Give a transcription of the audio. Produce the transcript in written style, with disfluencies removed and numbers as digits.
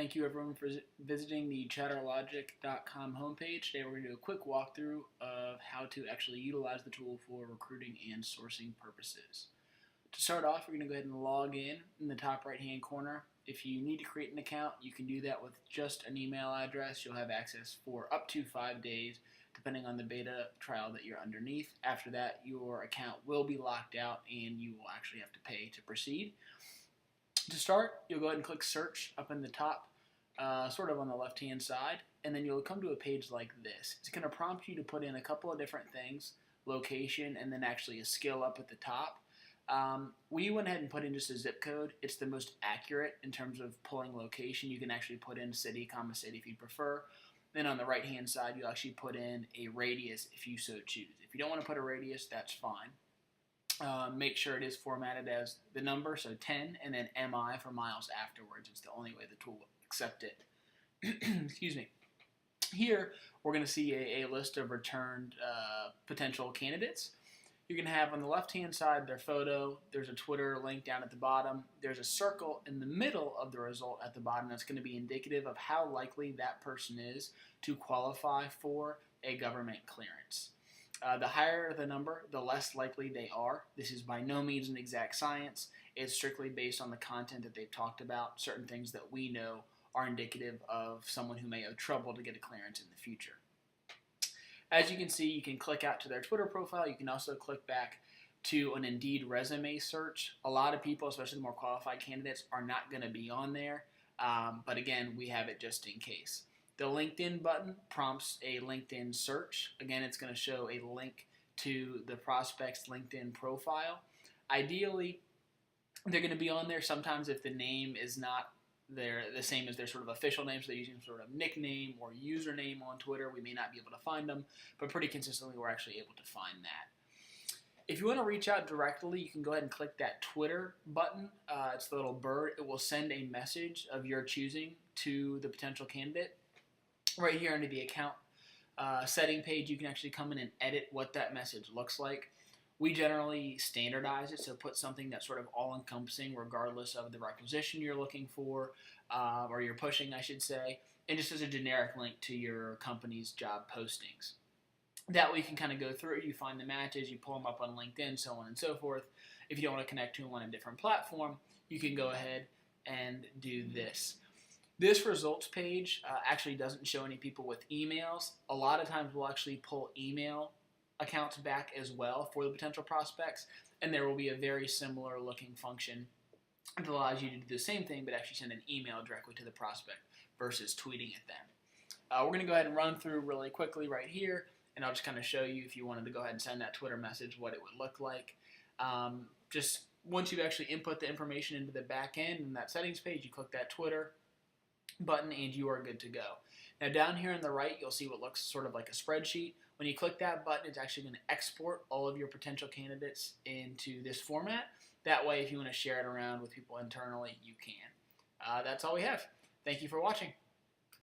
Thank you everyone for visiting the chatterlogic.com homepage. Today we're going to do a quick walkthrough of how to actually utilize the tool for recruiting and sourcing purposes. To start off, we're going to go ahead and log in the top right hand corner. If you need to create an account, you can do that with just an email address. You'll have access for up to 5 days depending on the beta trial that you're underneath. After that, your account will be locked out and you will actually have to pay to proceed. To start, you'll go ahead and click search up in the top, sort of on the left hand side, and then you'll come to a page like this. It's going to prompt you to put in a couple of different things, location, and then actually a skill up at the top. We went ahead and put in just a zip code. It's the most accurate in terms of pulling location. You can actually put in city, comma city if you prefer. Then on the right hand side, you'll actually put in a radius if you so choose. If you don't want to put a radius, that's fine. Make sure it is formatted as the number, so 10, and then MI for miles afterwards. It's the only way the tool will accept it. Excuse me. Here, we're going to see a list of returned potential candidates. You're going to have on the left-hand side their photo. There's a Twitter link down at the bottom. There's a circle in the middle of the result at the bottom that's going to be indicative of how likely that person is to qualify for a government clearance. The higher the number, the less likely they are. This is by no means an exact science. It's strictly based on the content that they've talked about, certain things that we know are indicative of someone who may have trouble to get a clearance in the future. As you can see, you can click out to their Twitter profile. You can also click back to an Indeed resume search. A lot of people, especially the more qualified candidates, are not going to be on there. But again, we have it just in case. The LinkedIn button prompts a LinkedIn search. Again, it's going to show a link to the prospect's LinkedIn profile. Ideally, they're going to be on there. Sometimes if the name is not the same as their sort of official name, so they're using sort of nickname or username on Twitter, we may not be able to find them, but pretty consistently we're actually able to find that. If you want to reach out directly, you can go ahead and click that Twitter button. It's the little bird. It will send a message of your choosing to the potential candidate. Right here under the account setting page, you can actually come in and edit what that message looks like. We generally standardize it, so put something that's sort of all-encompassing regardless of the requisition you're looking for, or you're pushing, I should say, and just as a generic link to your company's job postings. That way you can kind of go through, you find the matches, you pull them up on LinkedIn, so on and so forth. If you don't want to connect to them on a different platform, you can go ahead and do this. This results page actually doesn't show any people with emails. A lot of times we'll actually pull email accounts back as well for the potential prospects, and there will be a very similar looking function that allows you to do the same thing but actually send an email directly to the prospect versus tweeting at them. We're going to go ahead and run through really quickly right here, and I'll just kind of show you, if you wanted to go ahead and send that Twitter message, what it would look like. Just once you actually input the information into the back end in that settings page, you click that Twitter button and you are good to go. Now down here on the right, you'll see what looks sort of like a spreadsheet. When you click that button, it's actually going to export all of your potential candidates into this format. That way, if you want to share it around with people internally, you can. That's all we have. Thank you for watching.